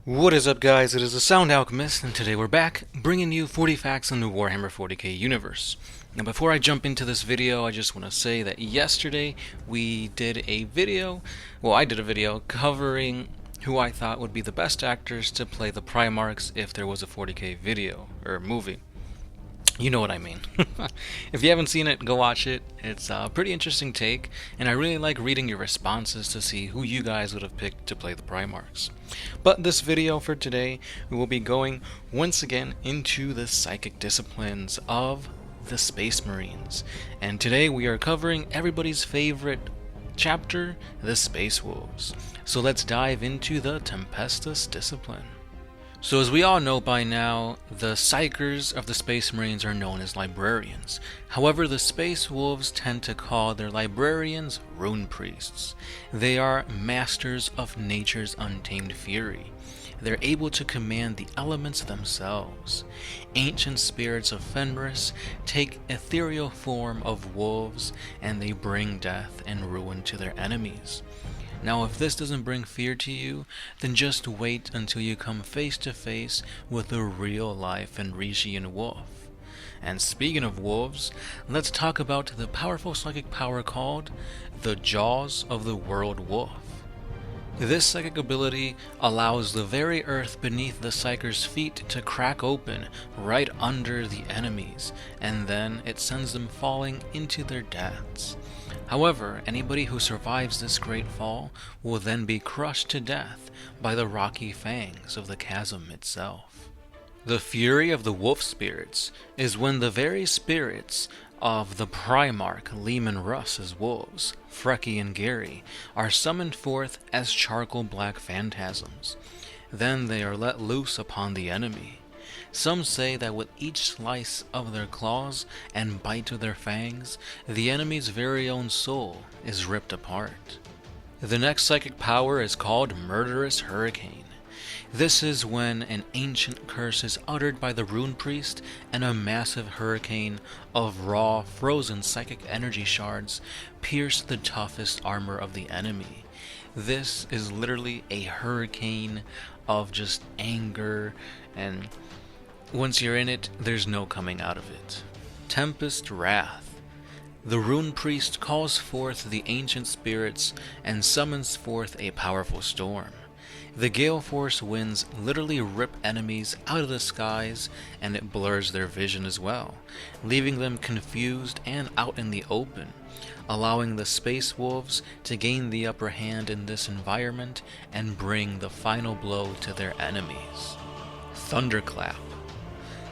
What is up, guys? It is the Sound Alchemist, and today we're back bringing you 40 facts on the Warhammer 40K universe. Now, before I jump into this video, I just want to say that yesterday we did a video, I did a video covering who I thought would be the best actors to play the Primarchs if there was a 40K video, or movie. You know what I mean. If you haven't seen it, go watch it. It's a pretty interesting take, and I really like reading your responses to see who you guys would have picked to play the Primarchs. But this video for today, we will be going once again into the psychic disciplines of the Space Marines. And today we are covering everybody's favorite chapter, the Space Wolves. So let's dive into the Tempestas discipline. So as we all know by now, the Psychers of the Space Marines are known as librarians. However, the Space Wolves tend to call their librarians rune priests. They are masters of nature's untamed fury. They're able to command the elements themselves. Ancient spirits of Fenris take ethereal form of wolves, and they bring death and ruin to their enemies. Now, if this doesn't bring fear to you, then just wait until you come face to face with a real-life Fenrisian wolf. And speaking of wolves, let's talk about the powerful psychic power called the Jaws of the World Wolf. This psychic ability allows the very earth beneath the Psyker's feet to crack open right under the enemies, and then it sends them falling into their deaths. However, anybody who survives this great fall will then be crushed to death by the rocky fangs of the chasm itself. The fury of the wolf spirits is when the very spirits of the Primarch Leman Russ's wolves, Frecky and Gary, are summoned forth as charcoal black phantasms. Then they are let loose upon the enemy. Some say that with each slice of their claws and bite of their fangs, the enemy's very own soul is ripped apart. The next psychic power is called Murderous Hurricane. This is when an ancient curse is uttered by the rune priest and a massive hurricane of raw, frozen psychic energy shards pierce the toughest armor of the enemy. This is literally a hurricane of just anger, and once you're in it, there's no coming out of it. Tempest Wrath. The rune priest calls forth the ancient spirits and summons forth a powerful storm. The gale force winds literally rip enemies out of the skies, and it blurs their vision as well, leaving them confused and out in the open, allowing the Space Wolves to gain the upper hand in this environment and bring the final blow to their enemies. Thunderclap.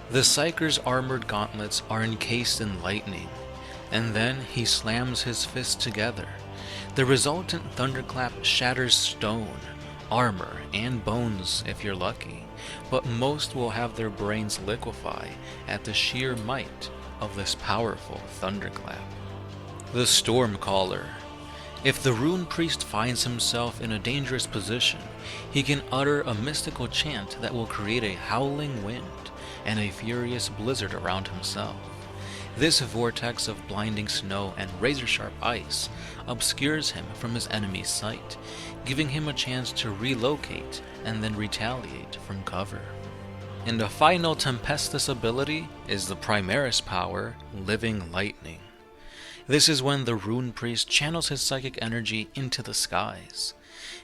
The Psyker's armored gauntlets are encased in lightning, and then he slams his fists together. The resultant thunderclap shatters stone, armor, and bones if you're lucky, but most will have their brains liquefy at the sheer might of this powerful thunderclap. The Stormcaller. If the rune priest finds himself in a dangerous position, he can utter a mystical chant that will create a howling wind and a furious blizzard around himself. This vortex of blinding snow and razor-sharp ice obscures him from his enemy's sight, giving him a chance to relocate and then retaliate from cover. And the final Tempestas ability is the Primaris power, Living Lightning. This is when the rune priest channels his psychic energy into the skies.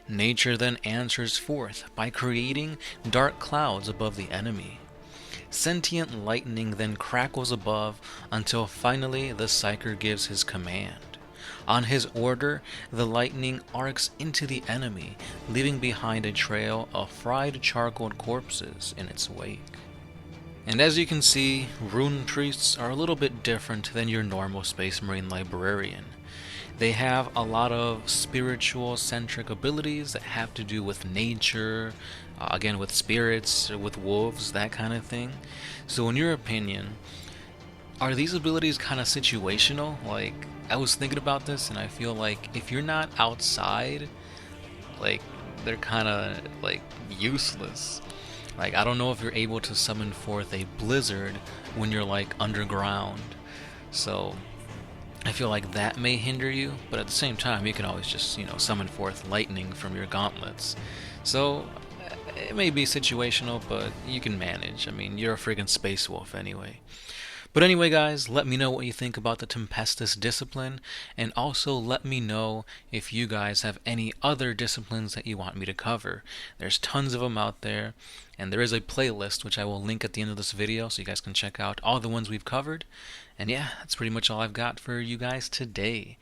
Nature then answers forth by creating dark clouds above the enemy. Sentient lightning then crackles above until finally the Psyker gives his command. On his order, the lightning arcs into the enemy, leaving behind a trail of fried charcoal corpses in its wake. And as you can see, rune priests are a little bit different than your normal Space Marine librarian. They have a lot of spiritual-centric abilities that have to do with nature, again with spirits, with wolves, that kind of thing. So in your opinion, are these abilities kind of situational? Like, I was thinking about this and I feel like if you're not outside, like, they're kind of like useless. Like, I don't know if you're able to summon forth a blizzard when you're like underground. So I feel like that may hinder you, but at the same time, you can always just, summon forth lightning from your gauntlets. So It may be situational, but you can manage. I mean, you're a friggin' space wolf anyway. But anyway, guys, let me know what you think about the Tempestas discipline, and also let me know if you guys have any other disciplines that you want me to cover. There's tons of them out there, and there is a playlist which I will link at the end of this video so you guys can check out all the ones we've covered. And yeah, that's pretty much all I've got for you guys today.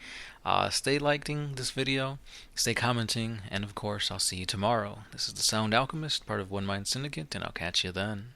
Stay liking this video, stay commenting, and of course, I'll see you tomorrow. This is the Sound Alchemist, part of One Mind Syndicate, and I'll catch you then.